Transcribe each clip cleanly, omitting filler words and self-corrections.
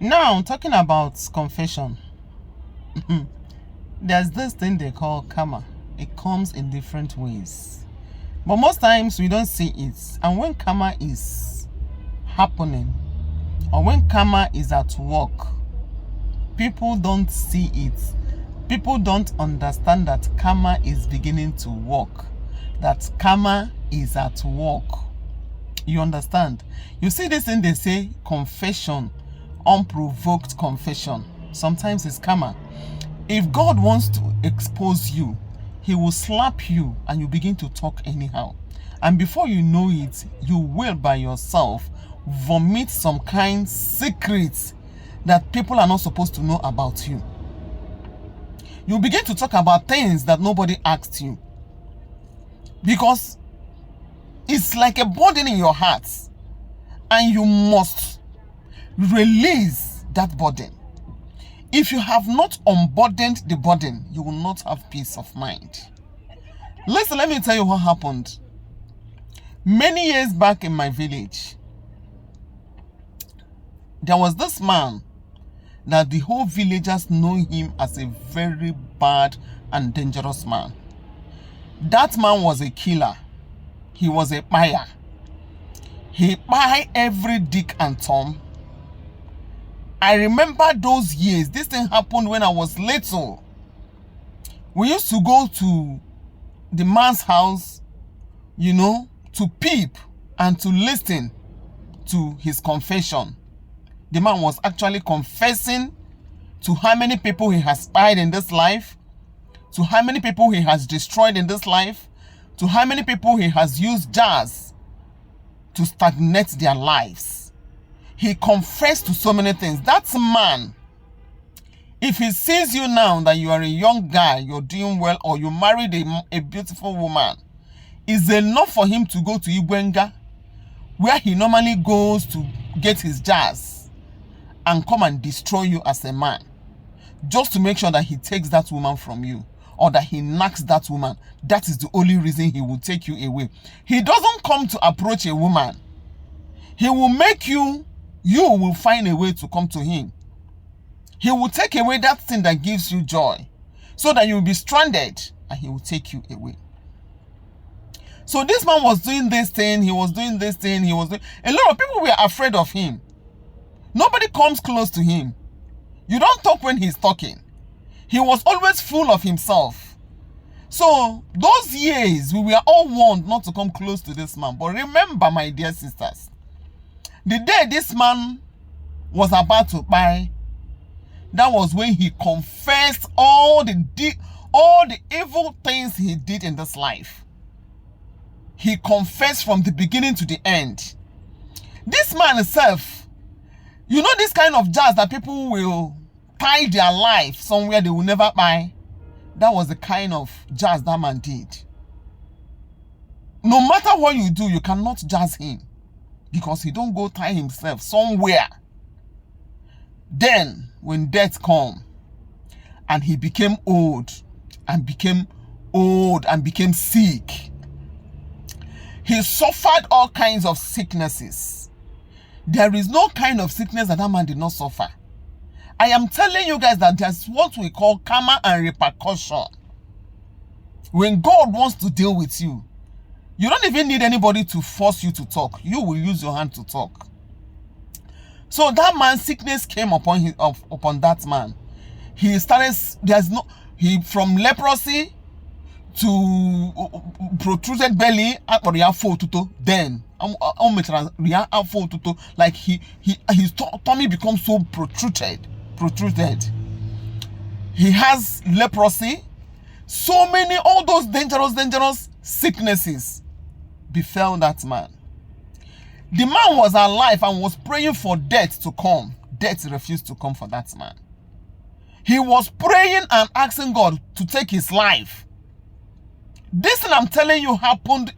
Now, talking about confession, there's this thing they call karma. It comes in different ways, but most times we don't see it. And when karma is happening, or when karma is at work, people don't see it. People don't understand that karma is beginning to work, that karma is at work. You understand? You see this thing they say, confession, unprovoked confession. Sometimes it's karma. If God wants to expose you, he will slap you and you begin to talk anyhow. And before you know it, you will by yourself vomit some kind secrets that people are not supposed to know about you. You begin to talk about things that nobody asked you, because it's like a burden in your heart and you must release that burden. If you have not unburdened the burden, you will not have peace of mind. Listen, let me tell you what happened. Many years back in my village, there was this man that the whole villagers know him as a very bad and dangerous man. That man was a killer. He was a buyer. He buy every Dick and Tom. I remember those years. This thing happened when I was little. We used to go to the man's house, to peep and to listen to his confession. The man was actually confessing to how many people he has spied in this life, to how many people he has destroyed in this life, to how many people he has used jazz to stagnate their lives. He confessed to so many things. That man, if he sees you now that you are a young guy, you're doing well, or you married a beautiful woman, it's enough for him to go to Ibwenga, where he normally goes to get his jazz, and come and destroy you as a man, just to make sure that he takes that woman from you, or that he knocks that woman. That is the only reason he will take you away. He doesn't come to approach a woman. He will make you will find a way to come to him. He will take away that thing that gives you joy, so that you will be stranded, and he will take you away. So this man was doing this thing, he was doing this thing, a lot of people were afraid of him. Nobody comes close to him. You don't talk when he's talking. He was always full of himself. So those years, we were all warned not to come close to this man. But remember, my dear sisters, the day this man was about to buy, that was when he confessed all the evil things he did in this life. He confessed from the beginning to the end. This man himself, this kind of jazz that people will tie their life somewhere they will never buy. That was the kind of jazz that man did. No matter what you do, you cannot jazz him, because he don't go tie himself somewhere. Then, when death come, and he became old, and became sick, he suffered all kinds of sicknesses. There is no kind of sickness that man did not suffer. I am telling you guys that there's what we call karma and repercussion. When God wants to deal with you, you don't even need anybody to force you to talk. You will use your hand to talk. So that man's sickness came upon that man. He started, from leprosy to protruded belly, then like his tummy becomes so protruded. He has leprosy. So many, all those dangerous sicknesses befell that man. The man was alive and was praying for death to come. Death refused to come for that man. He was praying and asking God to take his life. This thing I'm telling you happened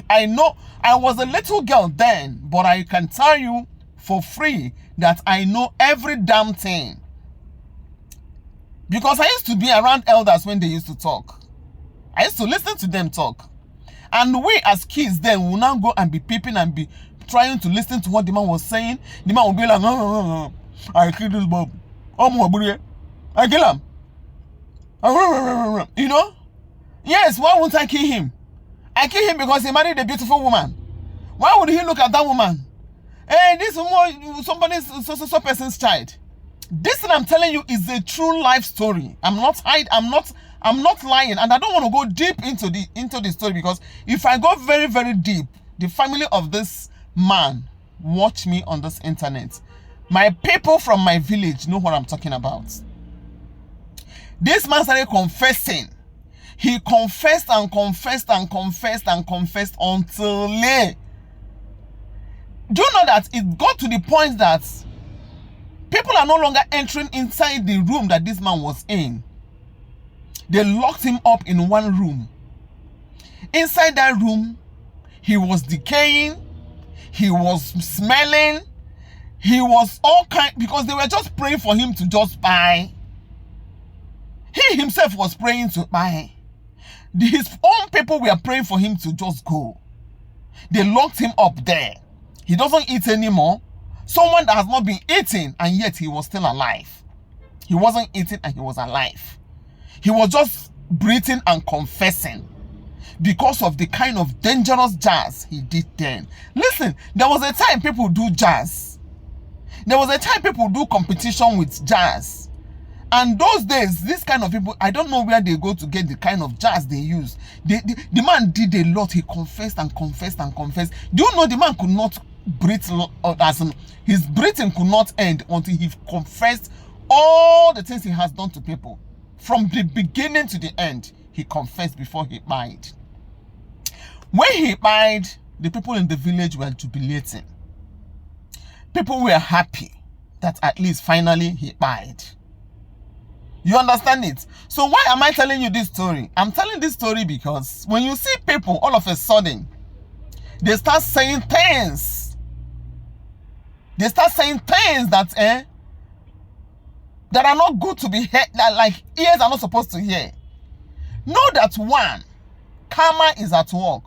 I know I was a little girl then, but I can tell you for free that I know every damn thing. Because I used to be around elders when they used to talk. I used to listen to them talk. And we as kids then will now go and be peeping and be trying to listen to what the man was saying. The man will be like, I killed this Bob. I kill him. You know? Yes, why won't I kill him? I kill him because he married a beautiful woman. Why would he look at that woman? Hey, this woman, somebody's so person's child. This thing I'm telling you is a true life story. I'm not lying, and I don't want to go deep into the story, because if I go very, very deep, the family of this man watch me on this internet. My people from my village know what I'm talking about. This man started confessing. He confessed and confessed and confessed and confessed until do you know that it got to the point that people are no longer entering inside the room that this man was in. They locked him up in one room. Inside that room, he was decaying, he was smelling, he was all kind, because they were just praying for him to just buy. He himself was praying to buy. His own people were praying for him to just go. They locked him up there. He doesn't eat anymore. Someone that has not been eating, and yet he was still alive. He wasn't eating and he was alive. He was just breathing and confessing because of the kind of dangerous jazz he did then. Listen, there was a time people do jazz. There was a time people do competition with jazz. And those days, this kind of people, I don't know where they go to get the kind of jazz they use. The man did a lot. He confessed and confessed and confessed. Do you know the man could not breathe, as in his breathing could not end until he confessed all the things he has done to people. From the beginning to the end, he confessed before he died. When he died, the people in the village were jubilating. People were happy that at least finally he died. You understand it? So why am I telling you this story? I'm telling this story because when you see people all of a sudden, they start saying things. They start saying things that that are not good to be heard, that like ears are not supposed to hear. Know that one, karma is at work,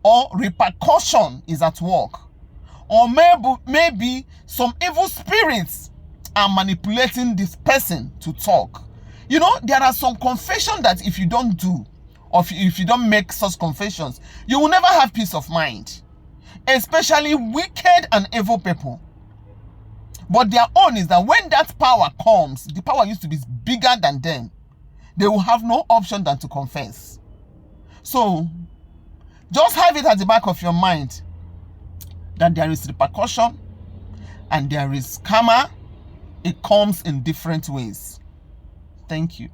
or repercussion is at work, or maybe some evil spirits are manipulating this person to talk. You know, there are some confessions that if you don't do, or if you don't make such confessions, you will never have peace of mind. Especially wicked and evil people. But their own is that when that power comes, the power used to be bigger than them. They will have no option than to confess. So, just have it at the back of your mind that there is repercussion and there is karma. It comes in different ways. Thank you.